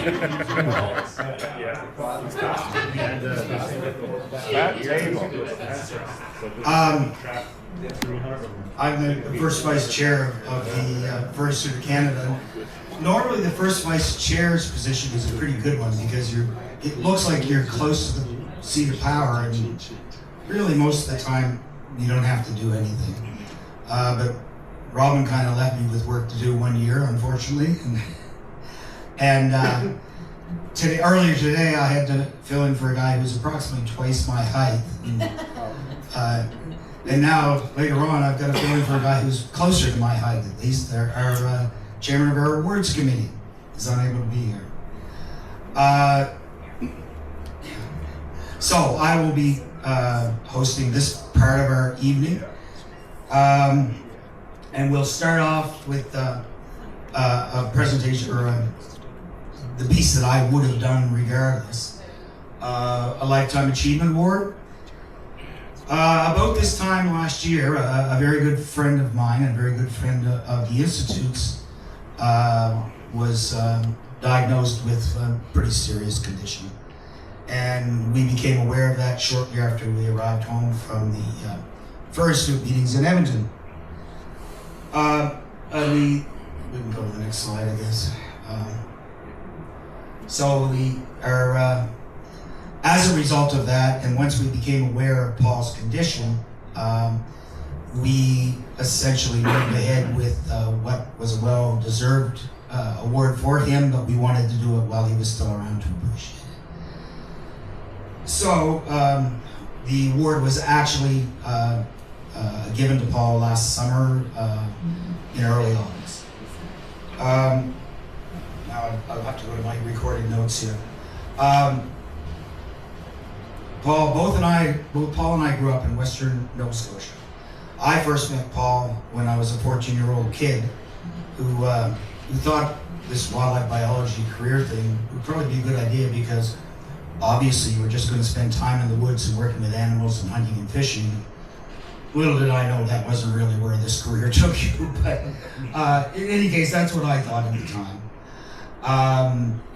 I'm the first vice chair of the First of Canada. Normally, the first vice chair's position is a pretty good one because it looks like you're close to the seat of power, and really most of the time you don't have to do anything. But Robin kind of left me with work to do 1 year, unfortunately, and earlier today I had to fill in for a guy who's approximately twice my height. And now, later on, I've got to fill in for a guy who's closer to my height, at least. Our chairman of our awards committee is unable to be here. So I will be hosting this part of our evening. And we'll start off with a presentation, or the piece that I would have done regardless. A Lifetime Achievement Award. About this time last year, a very good friend of mine and a very good friend of the Institute's was diagnosed with a pretty serious condition. And we became aware of that shortly after we arrived home from the first meetings in Edmonton. We can go to the next slide, I guess. As a result of that, and once we became aware of Paul's condition, we essentially moved ahead with what was a well-deserved award for him, but we wanted to do it while he was still around to appreciate it. So the award was actually given to Paul last summer in early August. Now I'll have to go to my recorded notes here. Both Paul and I grew up in Western Nova Scotia. I first met Paul when I was a 14-year-old kid who thought this wildlife biology career thing would probably be a good idea because obviously you were just going to spend time in the woods and working with animals and hunting and fishing. Little did I know that wasn't really where this career took you, but in any case, that's what I thought at the time.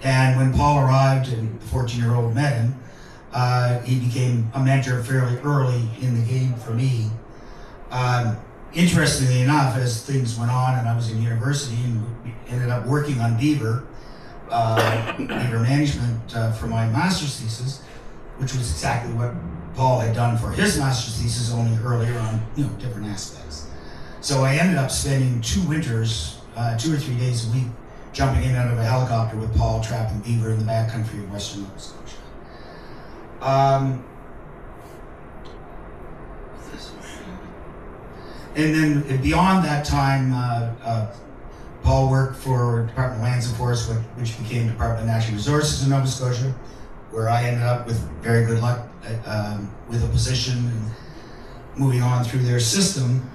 And when Paul arrived and the 14-year-old met him, he became a mentor fairly early in the game for me. Interestingly enough, as things went on and I was in university and ended up working on beaver management for my master's thesis, which was exactly what Paul had done for his master's thesis, only earlier on, different aspects. So I ended up spending 2 winters, 2 or 3 days a week, jumping in and out of a helicopter with Paul trapping beaver in the backcountry of Western Nova Scotia. And then beyond that time, Paul worked for Department of Lands and Forests, which became Department of Natural Resources in Nova Scotia, where I ended up with very good luck with a position and moving on through their system.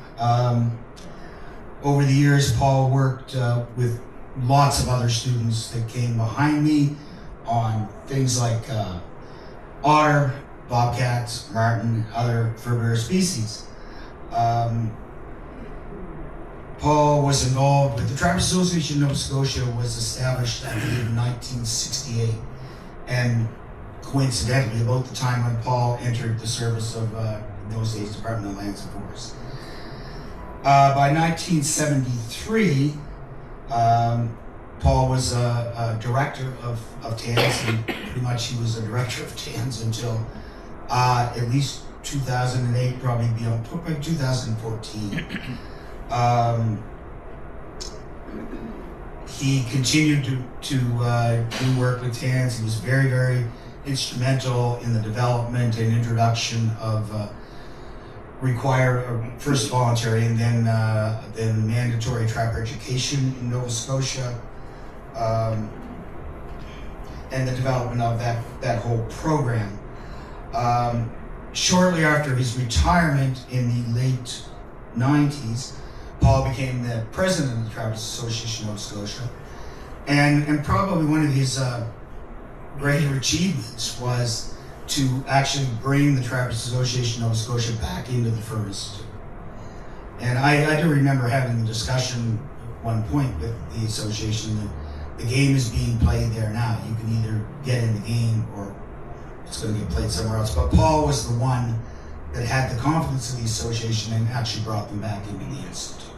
Over the years, Paul worked with lots of other students that came behind me on things like otter, bobcats, marten, other Furbearer species. Paul was involved with the Trappers Association of Nova Scotia, was established, I believe, in 1968, and coincidentally about the time when Paul entered the service of, in those days, Department of Lands and Forests. By 1973, Paul was a director of TANS, and pretty much he was a director of TANS until at least 2008, probably beyond 2014. He continued to do work with TANS. He was very, very instrumental in the development and introduction of first voluntary and then mandatory trapper education in Nova Scotia, and the development of that whole program. Shortly after his retirement in the late 90s, Paul became the president of the Trappers Association of Nova Scotia, and probably one of his greater achievements was to actually bring the Trappers Association of Nova Scotia back into the Fur Institute. And I do remember having the discussion at one point with the association that the game is being played there now. You can either get in the game or it's going to get played somewhere else. But Paul was the one that had the confidence of the association and actually brought them back into the Institute.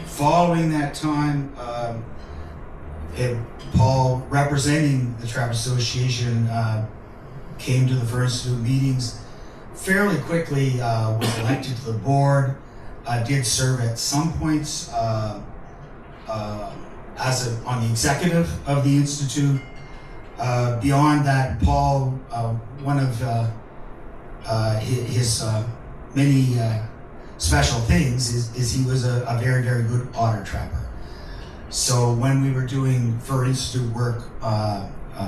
Following that time, Paul, representing the Trappers Association, came to the Fur Institute meetings fairly quickly, was elected to the board, did serve at some points on the executive of the Institute. Beyond that, Paul, one of his many special things is he was a very, very good otter trapper. So when we were doing Fur Institute work,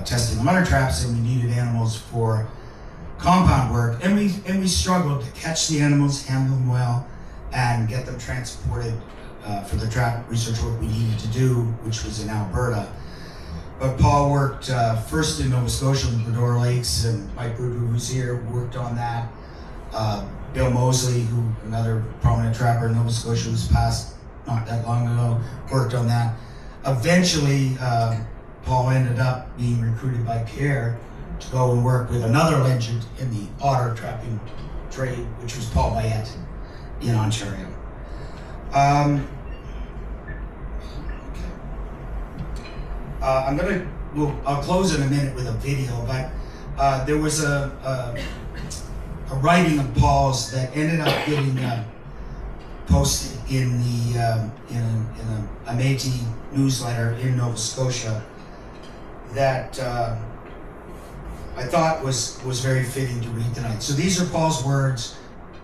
testing otter traps, and we needed animals for compound work, and we struggled to catch the animals, handle them well, and get them transported for the trap research work we needed to do, which was in Alberta. But Paul worked first in Nova Scotia with Boudreau Lakes, and Mike Boudreau, who's here, worked on that. Bill Mosley, who another prominent trapper in Nova Scotia who's passed not that long ago, worked on that. Eventually, Paul ended up being recruited by Pierre to go and work with another legend in the otter trapping trade, which was Paul Bayette in Ontario. I'll close in a minute with a video, but there was a writing of Paul's that ended up getting posted in a Métis newsletter in Nova Scotia that I thought was very fitting to read tonight. So these are Paul's words.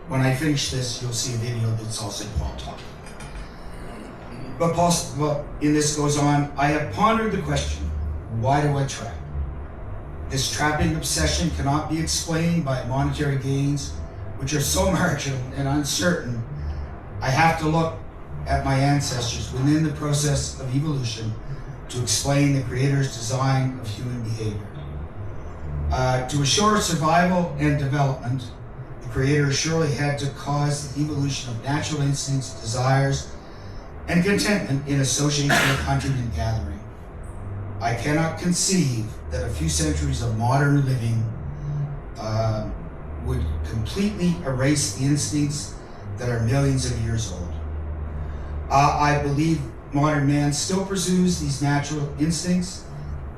When I finish this, you'll see a video that's also Paul talking. But Paul, in this goes on, I have pondered the question, why do I trap? This trapping obsession cannot be explained by monetary gains, which are so marginal and uncertain. I have to look at my ancestors within the process of evolution to explain the Creator's design of human behavior. To assure survival and development, the Creator surely had to cause the evolution of natural instincts, desires, and contentment in association with hunting and gathering. I cannot conceive that a few centuries of modern living would completely erase the instincts that are millions of years old. I believe modern man still pursues these natural instincts,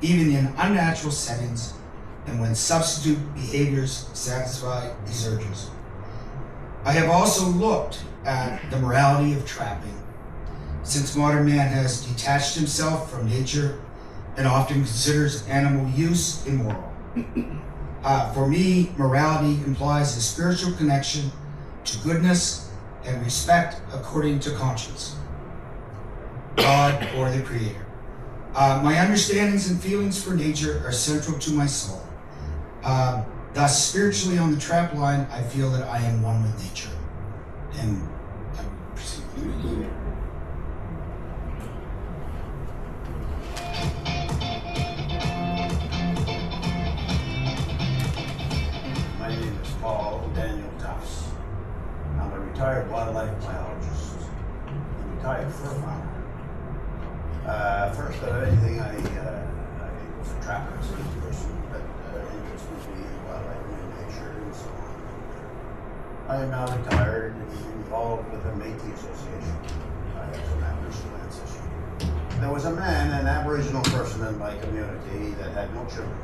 even in unnatural settings, and when substitute behaviors satisfy these urges. I have also looked at the morality of trapping, since modern man has detached himself from nature and often considers animal use immoral. For me, morality implies a spiritual connection to goodness and respect according to conscience, God or the Creator. My understandings and feelings for nature are central to my soul. Thus, spiritually on the trap line, I feel that I am one with nature. And I will proceed. Paul Tufts. I'm a retired wildlife biologist, a retired fur farmer. First of anything, I go for trappers as a person, but interest would be wildlife and nature and so on. I am now retired and involved with the Métis Association. I have some Aboriginal ancestry. There was a man, an Aboriginal person in my community that had no children,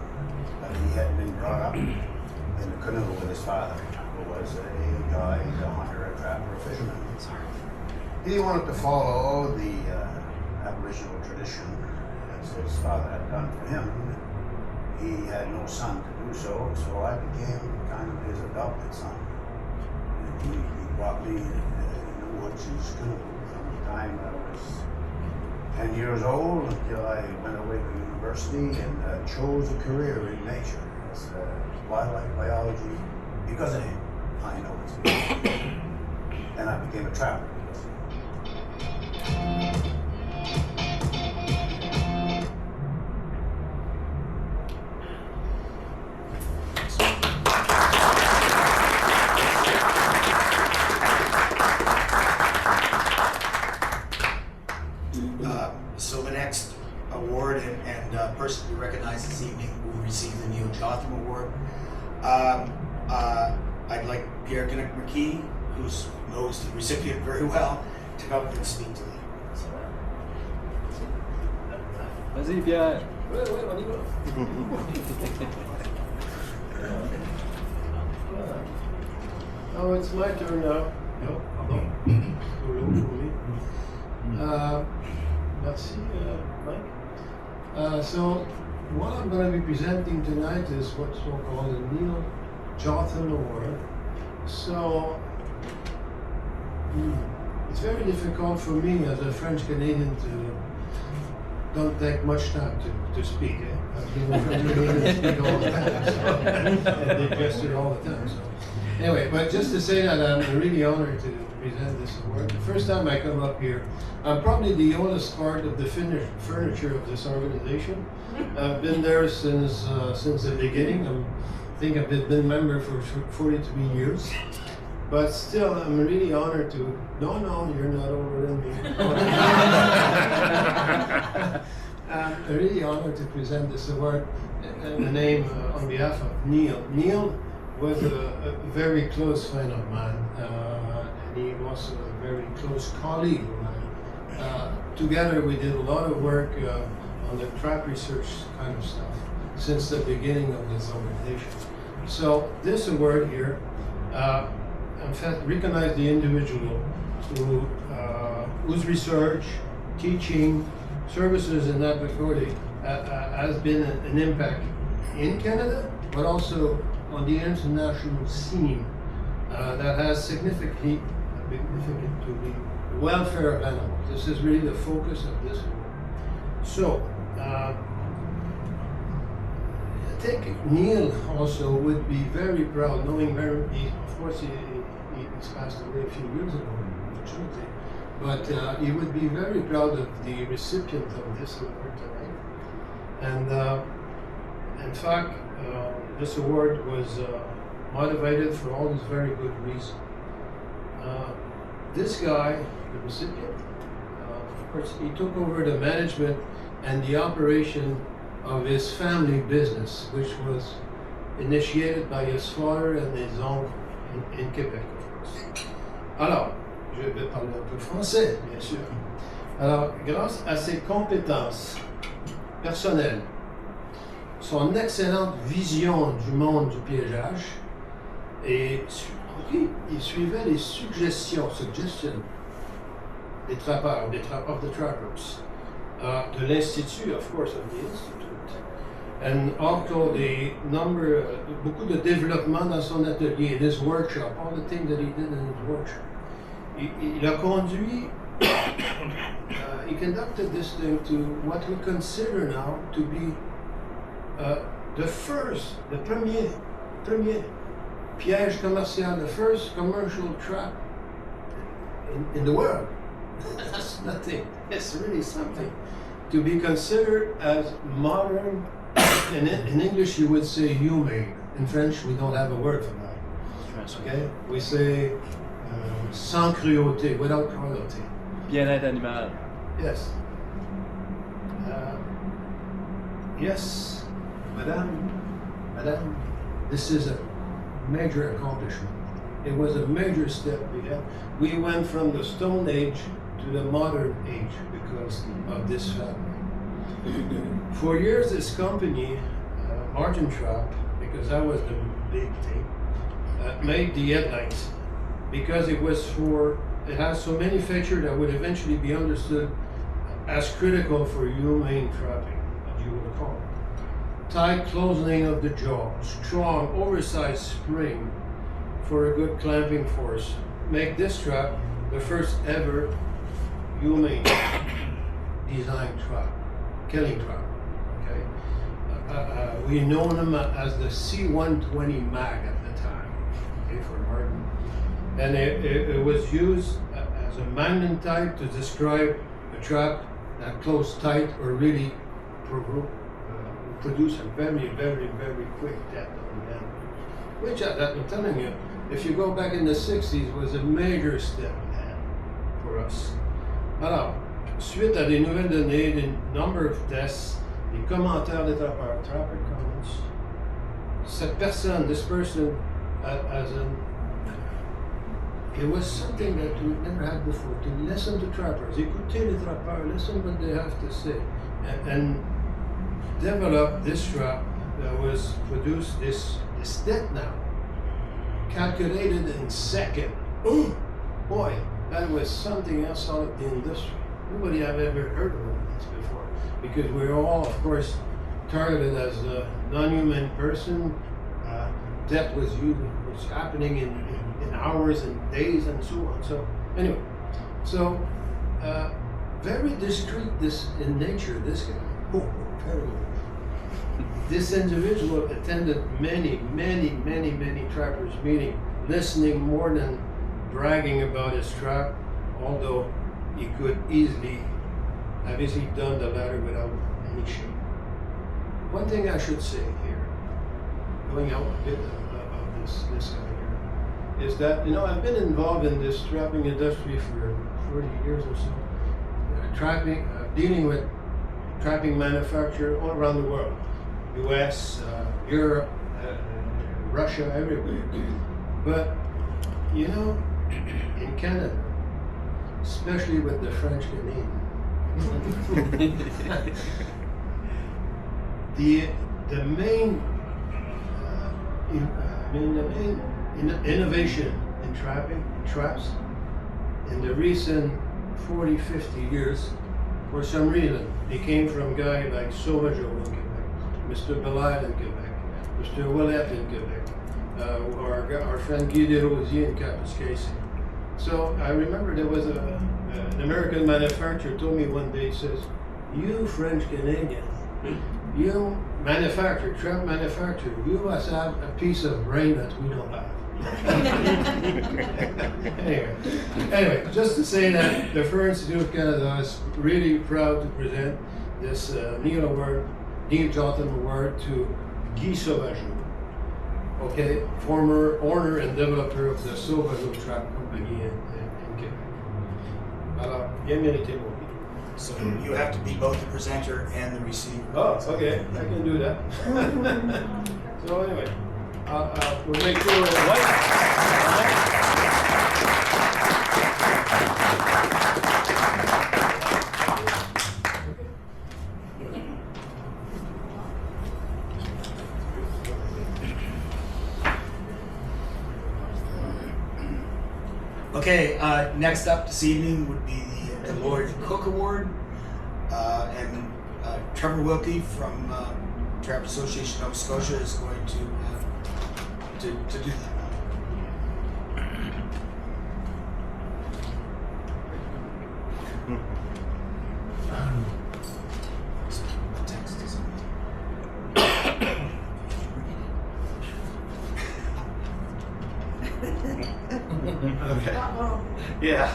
but he had been brought up in the canoe with his father, who was a guide, a hunter, a trapper, a fisherman. He wanted to follow the Aboriginal tradition as his father had done for him. He had no son to do so, so I became kind of his adopted son. And he brought me in the woods in school from the time I was 10 years old until I went away to university and chose a career in nature as wildlife biology because of him. I know it's me. And I became a trapper because of him. next award and person to be recognized this evening who received the Neal Jotham Award. I'd like Pierre Canac-Marquis, who knows the recipient very well, to come up and speak to them. Vas-y, Pierre. Ouais, on y va. Oh, it's my turn now. No, pardon. Too low for me. Merci, Mike. So, what I'm going to be presenting tonight is what's called the Neal Jotham Award. So, it's very difficult for me as a French Canadian to don't take much time to speak. I've been a French Canadian to speak all the time, so, and they gesture all the time. So. Anyway, but just to say that I'm really honored to present this award. The first time I come up here, I'm probably the oldest part of the furniture of this organization. I've been there since the beginning. I think I've been a member for 43 years. But still, I'm really honored to. No, you're not older than me. I'm really honored to present this award in the name on behalf of Neal. Neal was a very close friend of mine, and he was a very close colleague of mine. Together, we did a lot of work on the trap research kind of stuff since the beginning of this organization. So this award here. In fact, recognize the individual whose research, teaching, services in that faculty has been an impact in Canada, but also on the international scene that has significantly to the welfare of animals. This is really the focus of this work. So, I think Neal also would be very proud, knowing very, of course, he's passed away a few years ago, unfortunately. But he would be very proud of the recipient of this award tonight. And in fact, this award was motivated for all these very good reasons. This guy, the recipient, of course, he took over the management and the operation of his family business, which was initiated by his father and his uncle in Quebec, of course. Alors, je vais parler un peu français, bien sûr. Alors, grâce à ses compétences personnelles, son excellente vision du monde du piégeage, et il suivait les suggestions des trappeurs, of the trappers, de l'Institut, of course, of the Institute. And also beaucoup de développement dans son atelier, in his workshop, all the things that he did in his workshop. Il a conduit, he conducted this thing to what we consider now to be the premier piège commercial, the first commercial trap in the world. That's nothing. It's really something to be considered as modern. In English, you would say humane. In French, we don't have a word for that. Okay? We say sans cruauté, without cruelty. Bien-être animal. Yes. Yes, Madame, this is a major accomplishment. It was a major step we had. We went from the Stone Age to the modern age because of this family. For years, this company, Martin Trap, because that was the big thing, made the headlines because it has so many features that would eventually be understood as critical for humane trapping, as you would call it. Tight closing of the jaw, strong, oversized spring for a good clamping force, make this trap the first ever humane design trap. Killing trap, okay? We know them as the C-120 mag at the time, okay, for Martin. And it was used as a magnetite to describe a trap that closed tight or really produce a very, very, very quick death on the animal. Which, I'm telling you, if you go back in the 60s, was a major step ahead for us. Alors, suite à des nouvelles données, des number of tests, des commentaires des trappeurs, trapper comments, cette personne, this person, as an, it was something that we never had before, to listen to trappers, écouter les trappeurs, listen what they have to say, and develop this trap that was produced, this net now, calculated in second. Oh, boy, that was something else out of the industry. Nobody have ever heard of this before, because we're all, of course, targeted as a non-human person. Death was happening in hours and days and so on. So anyway, very discreet in nature, this guy. Oh, terrible. This individual attended many trappers meeting, listening more than bragging about his trap, although he could easily have done the latter without any shame. One thing I should say here, going out a bit of this guy here, is that, I've been involved in this trapping industry for 40 years or so, dealing with trapping manufacturers all around the world, US, Europe, Russia, everywhere. But, in Canada, especially with the French Canadian, the main innovation in traps in the recent 40, 50 years, for some reason, it came from guys like Sauvageau in Quebec, Mr. Bellal in Quebec, Mr. Willett in Quebec, our friend Guy in Kapuskasing. So I remember there was an American manufacturer told me one day, he says, "You French Canadian, you trap manufacturer, you must have a piece of brain that we don't have." anyway, just to say that the Fur Institute of Canada is really proud to present this Neal Jotham Award to Guy Sauvageau, former owner and developer of the Sauvageau Trap Company in Quebec. Alors, bien mérité pour lui. So you have to be both the presenter and the receiver. Oh, okay, I can do that. So anyway, we'll make sure. Okay, next up this evening would be the Lloyd Cook Award, and Trevor Wilkie from Trap Association Nova Scotia is going to do that. The text isn't. Okay. Yeah.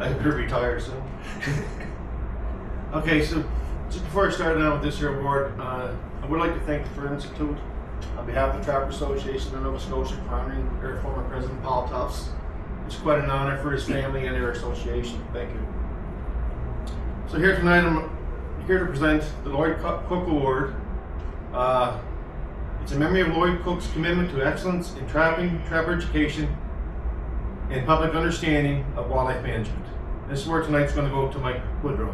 I'm gonna retire soon. Okay, so just before I start out with this year award, I would like to thank the Fur Institute on behalf of the Trapper Association of Nova Scotia for honoring their former president Paul Tufts. It's quite an honor for his family and their association. Thank you. So here tonight, I'm here to present the Lloyd Cook Award. It's a memory of Lloyd Cook's commitment to excellence in trapping, trapper education, and public understanding of wildlife management. This award tonight is going to go to Mike Boudreau.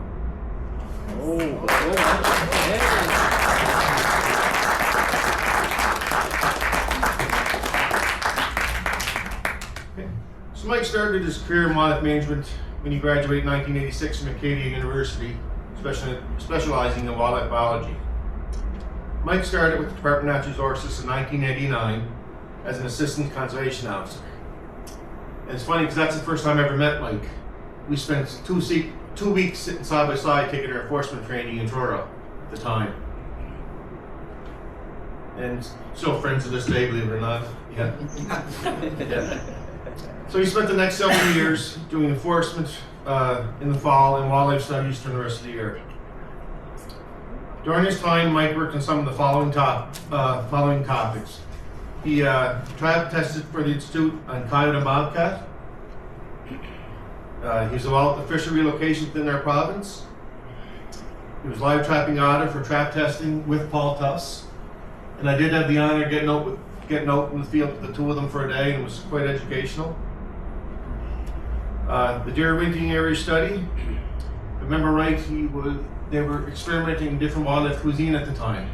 So Mike started his career in wildlife management when he graduated in 1986 from Acadia University, specializing in wildlife biology. Mike started with the Department of Natural Resources in 1989 as an assistant conservation officer. And it's funny because that's the first time I ever met Mike. We spent 2 weeks sitting side by side taking our enforcement training in Truro at the time. And still friends to this day, believe it or not. Yeah. Yeah. So he spent the next several years doing enforcement in the fall and wildlife studies during the rest of the year. During his time, Mike worked on some of the following topics. He trap tested for the Institute on coyote and bobcat, He was involved with official relocation within our province. He was live trapping auditor for trap testing with Paul Tufts. And I did have the honor of getting out in the field with the two of them for a day, and it was quite educational. The deer winting area study, if I remember right, they were experimenting in different wildlife cuisine at the time.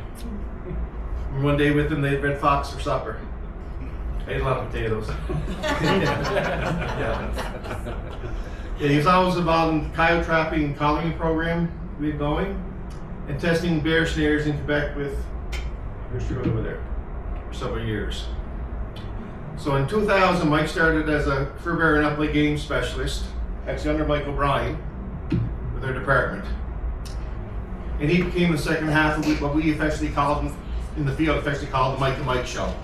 And one day with them, they had red fox for supper. I ate a lot of potatoes. Yeah, he was always involved in coyote trapping and collaring program we had going, and testing bear snares in Quebec with Mr. over there for several years. So in 2000, Mike started as a Furbearer and upland game specialist, actually under Mike O'Brien, with our department. And he became the second half of what we affectionately called in the field, affectionately called the Mike and Mike Show.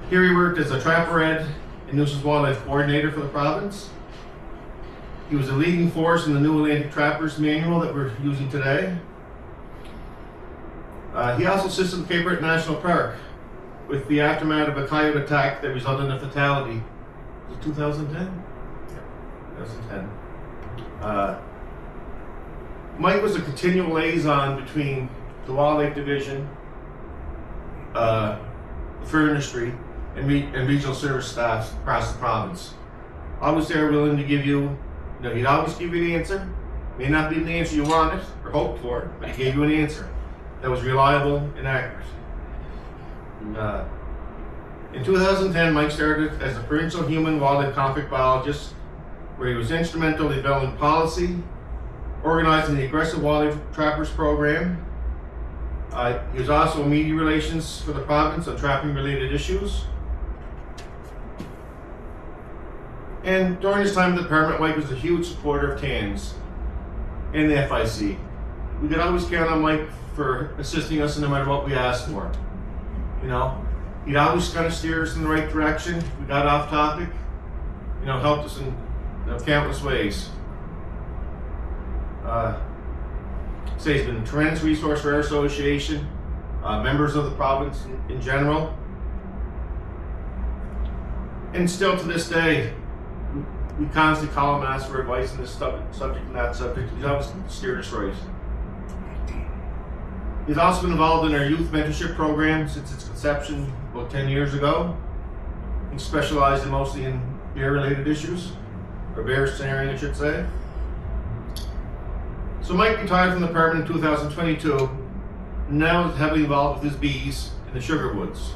Here he worked as a trapper ed and nuisance wildlife coordinator for the province. He was a leading force in the New Atlantic Trappers Manual that we're using today. He also assisted the Cape Breton National Park with the aftermath of a coyote attack that resulted in a fatality. Was it 2010? Yeah, 2010. Mike was a continual liaison between the Wildlife Division, the fur industry, and regional service staff across the province. Always there willing to give you, he'd always give you the answer. May not be the answer you wanted or hoped for, but he gave you an answer that was reliable and accurate. In 2010, Mike started as a provincial human wildlife conflict biologist, where he was instrumental in developing policy, organizing the aggressive wildlife trappers program. He was also in media relations for the province on trapping related issues. And during his time at the department, Mike was a huge supporter of TANs and the FIC. We could always count on Mike for assisting us no matter what we asked for. He'd always kind of steer us in the right direction. We got off topic, helped us in countless ways. He's been a tremendous resource for our association, members of the province in general. And still to this day, we constantly call him and ask for advice on this subject and that subject. He's always steered us right. He's also been involved in our youth mentorship program since its conception about 10 years ago. He specialized mostly in bear-related issues, or bear snaring, I should say. So Mike retired from the department in 2022, and now is heavily involved with his bees in the sugar woods,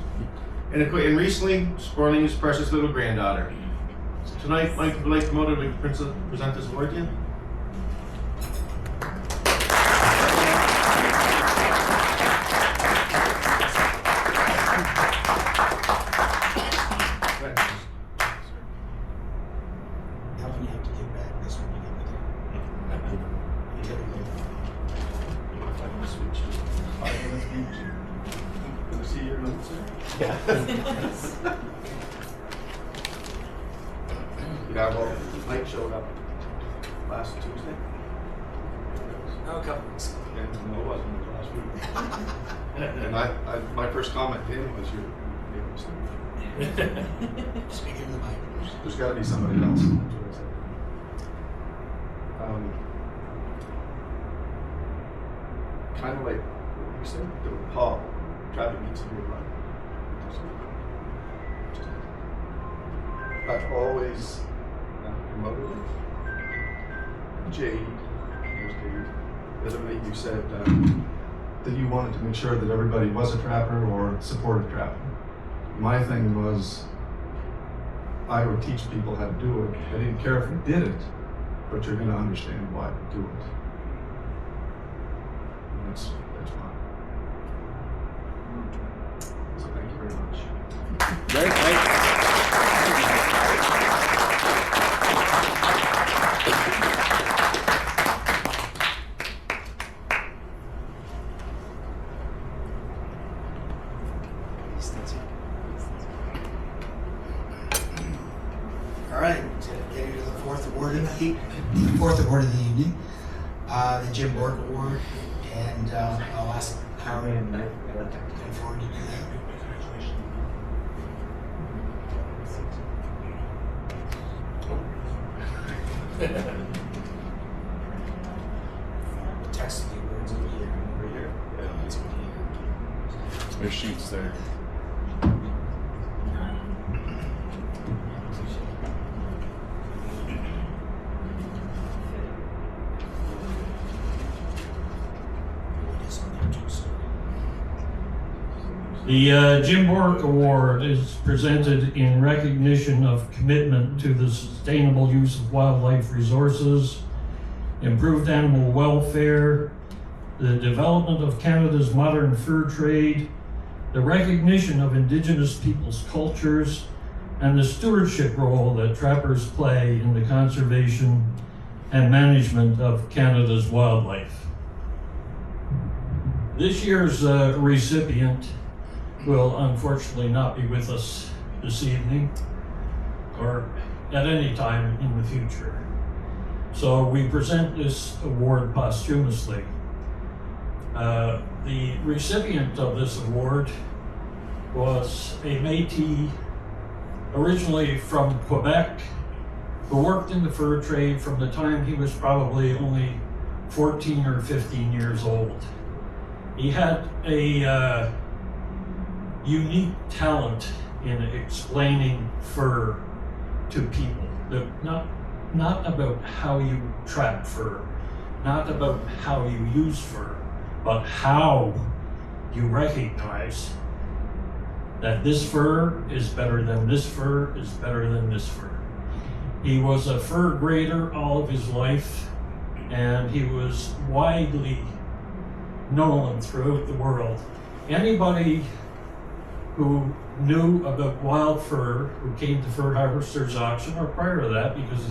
and recently spoiling his precious little granddaughter. So tonight, Mike would like to present this award to you. Mike showed up last Tuesday. Oh, a couple weeks ago. No, it wasn't. It was last week. And my first comment to him was, "You're Speaking of the mic. There's got to be somebody else." Kind of like what you said, Paul, traffic needs to be run. I've always promoted it. Jade, there's Jade. The other night you said that you wanted to make sure that everybody was a trapper or supported trapping. My thing was, I would teach people how to do it. I didn't care if they did it, but you're going to understand why they do it. And that's why. So thank you very much. Very nice. All right, getting to the fourth award of the evening, the Jim Bourque Award, and I'll ask Howard to come forward to do that. Text the awards of the year every year. That's what he There's sheets there. is on there too, so. The Jim Bourque Award is presented in recognition of commitment to the sustainable use of wildlife resources, improved animal welfare, the development of Canada's modern fur trade, the recognition of Indigenous peoples' cultures, and the stewardship role that trappers play in the conservation and management of Canada's wildlife. This year's recipient will unfortunately not be with us this evening or at any time in the future. So we present this award posthumously. The recipient of this award was a Métis originally from Quebec who worked in the fur trade from the time he was probably only 14 or 15 years old. He had a unique talent in explaining fur to people. Not about how you trap fur, not about how you use fur, but how you recognize that this fur is better than this fur is better than this fur. He was a fur grader all of his life, and he was widely known throughout the world. Anybody who knew about wild fur, who came to Fur Harvesters Auction, or prior to that, because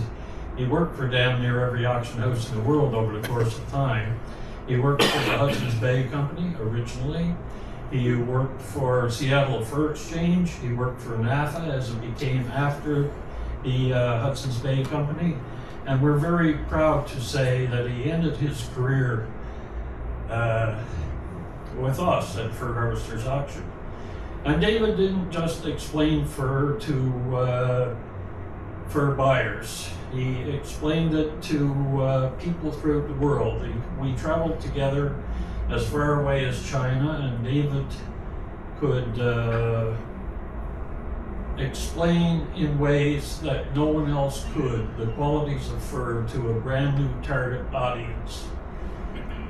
he worked for damn near every auction house in the world over the course of time. He worked for the Hudson's Bay Company originally. He worked for Seattle Fur Exchange. He worked for NAFA as it became after the Hudson's Bay Company. And we're very proud to say that he ended his career with us at Fur Harvesters Auction. And David didn't just explain fur to fur buyers. He explained it to people throughout the world. We traveled together as far away as China, and David could explain in ways that no one else could the qualities of fur to a brand new target audience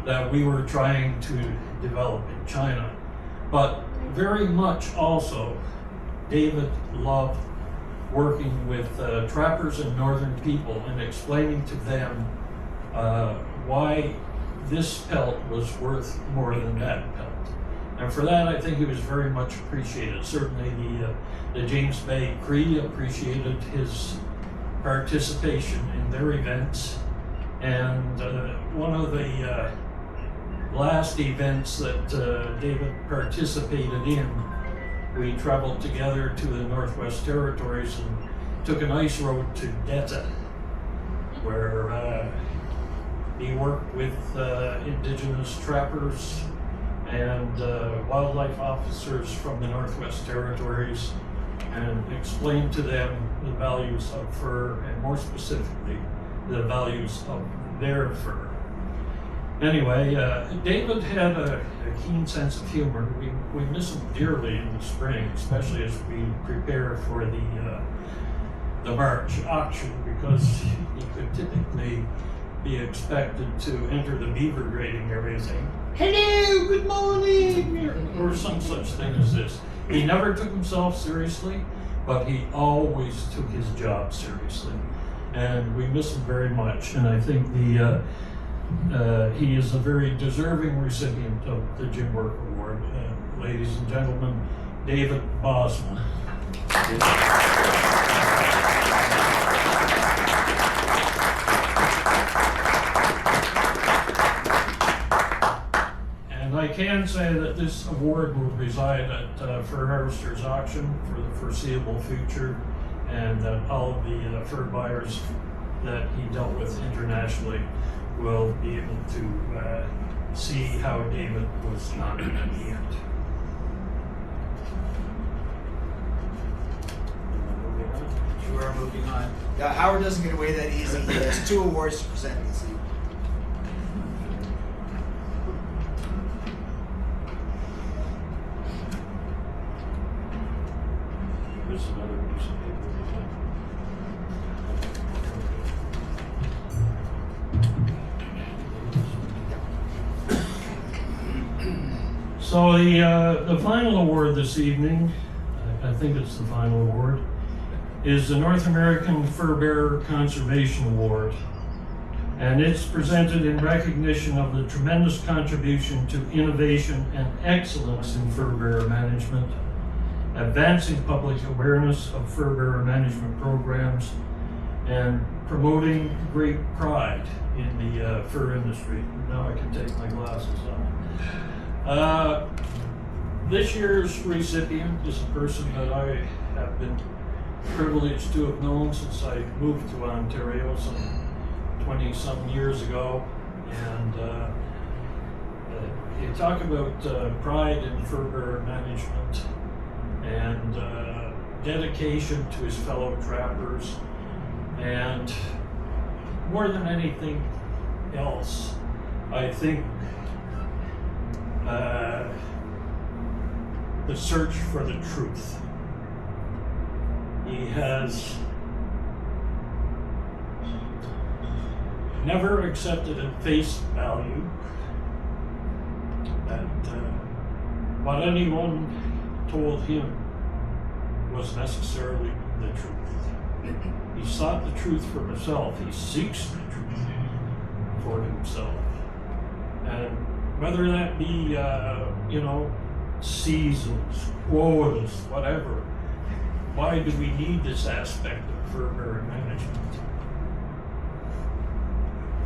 that we were trying to develop in China. But very much also, David loved working with trappers and northern people and explaining to them why this pelt was worth more than that pelt. And for that, I think he was very much appreciated. Certainly the James Bay Cree appreciated his participation in their events. And one of the last events that David participated in, we traveled together to the Northwest Territories and took an ice road to Detta, where he worked with Indigenous trappers and wildlife officers from the Northwest Territories and explained to them the values of fur, and more specifically, the values of their fur. Anyway, David had a keen sense of humor. We miss him dearly in the spring, especially as we prepare for the March auction, because he could typically be expected to enter the beaver grading area saying, "Hello, good morning," or some such thing as this. He never took himself seriously, but he always took his job seriously. And we miss him very much, and I think he is a very deserving recipient of the Jim Bourque Award. Ladies and gentlemen, David Bosma. And I can say that this award will reside at Fur Harvesters Auction for the foreseeable future, and that all of the fur buyers that he dealt with internationally will be able to see how David was honored at the end. You are moving on. Howard doesn't get away that easy. He has 2 awards to present this evening. There's another piece of paper. So the final award this evening, I think it's the final award, is the North American Furbearer Conservation Award. And it's presented in recognition of the tremendous contribution to innovation and excellence in fur-bearer management, advancing public awareness of fur-bearer management programs, and promoting great pride in the fur industry. Now I can take my glasses off. This year's recipient is a person that I have been privileged to have known since I moved to Ontario some 20-some years ago. And you talk about pride in fur-bearer management and dedication to his fellow trappers, and more than anything else, I think the search for the truth. He has never accepted at face value that what anyone told him was necessarily the truth. He sought the truth for himself. He seeks the truth for himself. And whether that be, seasons, quotas, whatever, why do we need this aspect of fur-bearer management?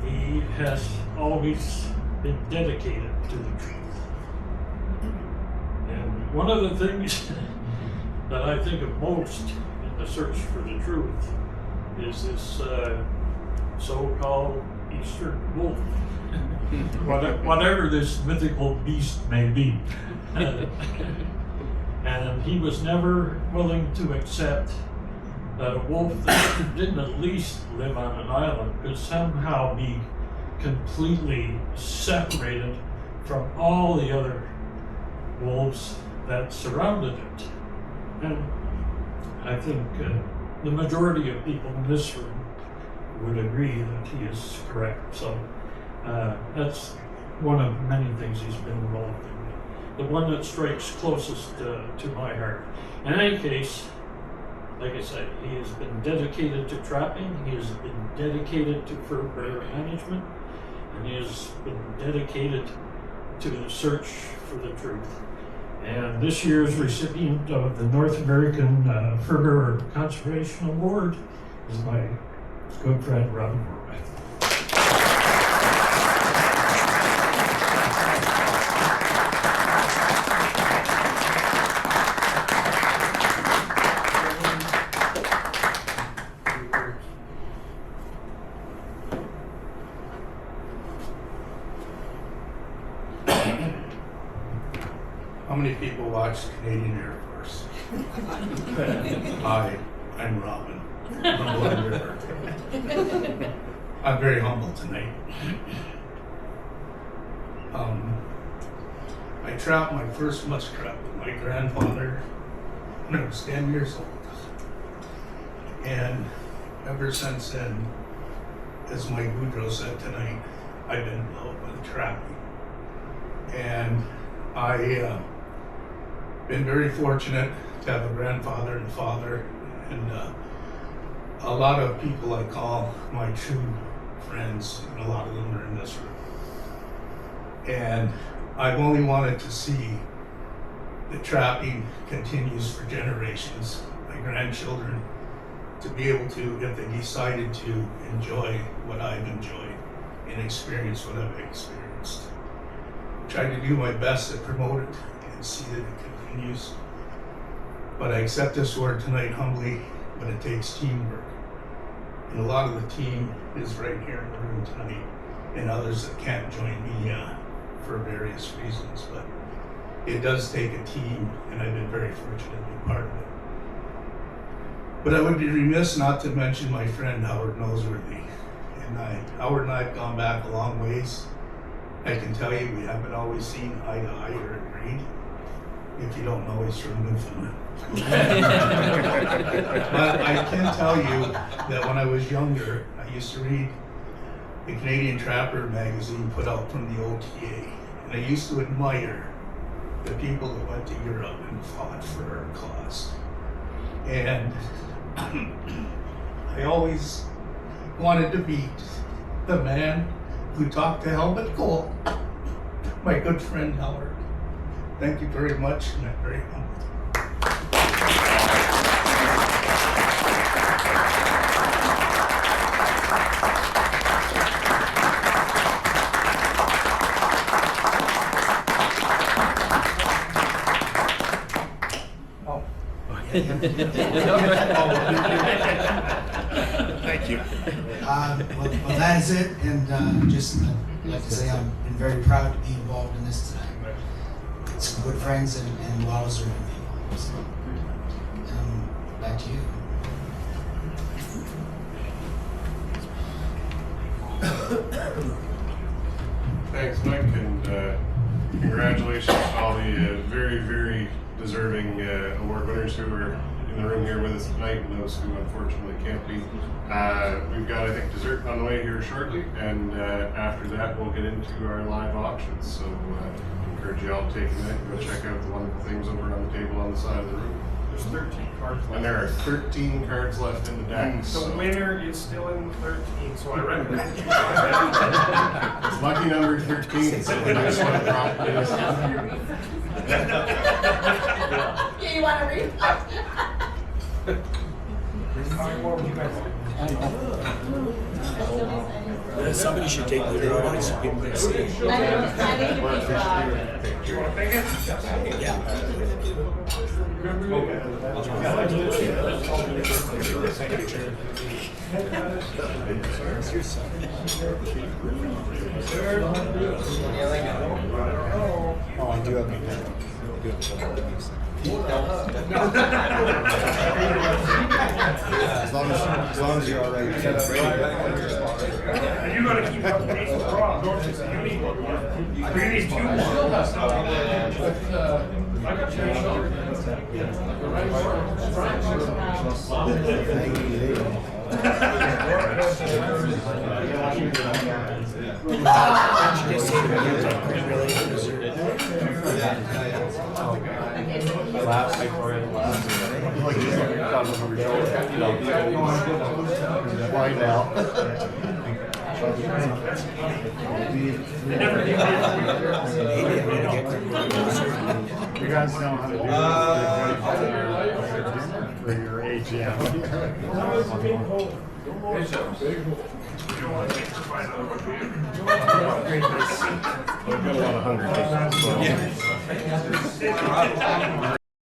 He has always been dedicated to the truth. And one of the things that I think of most in the search for the truth is this so-called Eastern wolf. Whatever this mythical beast may be. And he was never willing to accept that a wolf that didn't at least live on an island could somehow be completely separated from all the other wolves that surrounded it. And I think the majority of people in this room would agree that he is correct. So that's one of many things he's been involved in. The one that strikes closest to my heart. In any case, like I said, he has been dedicated to trapping, he has been dedicated to fur-bearer management, and he has been dedicated to the search for the truth. And this year's recipient of the North American Furbearer Conservation Award is my good friend Robin Horwath. How many people watch the Canadian Air Force? Hi, I'm Robin. I'm very humble tonight. I trapped my first muskrat with my grandfather when I was 10 years old. And ever since then, as Mike Boudreau said tonight, I've been involved with trapping. And I been very fortunate to have a grandfather and father, and a lot of people I call my true friends, and a lot of them are in this room. And I've only wanted to see the trapping continues for generations, my grandchildren, to be able to, if they decided to enjoy what I've enjoyed and experience what I've experienced. Try to do my best to promote it and see that it continues. But I accept this award tonight humbly, but it takes teamwork. And a lot of the team is right here in the room tonight, and others that can't join me for various reasons. But it does take a team, and I've been very fortunate to be part of it. But I would be remiss not to mention my friend Howard Noseworthy. Howard and I have gone back a long ways. I can tell you we haven't always seen eye to eye or agreed. If you don't know, he's from Newfoundland. But I can tell you that when I was younger, I used to read the Canadian Trapper magazine put out from the OTA. And I used to admire the people that went to Europe and fought for our cause. And I always wanted to beat the man who talked to Helmut Kohl, my good friend Howard. Thank you very much, and I'm very humbled. Thank you. Well, that is it, and just I'd like to say I'm very proud to be involved in this tonight. Some good friends and well-deserving people. So, back to you. Thanks, Mike, and congratulations to all the very, very deserving award winners who are in the room here with us tonight, and those who unfortunately can't be. We've got, I think, dessert on the way here shortly, and after that we'll get into our live auctions. So I encourage you all to take a minute and go check out the wonderful things over on the table on the side of the room. There's 13 cards left. And there are 13 cards left in the deck. The So winner is still in 13, so I recommend you. it's lucky number 13. So the next one probably is. Yeah, you want to read? Somebody should take the drawing so people can see. I think You want to pick it? Oh, I do have my pen. As long as you're all right. And you got to keep up to date with draw, don't you? So you need two more. I got Why now? You guys know how to do this for your AGM. I've got a lot of hunger.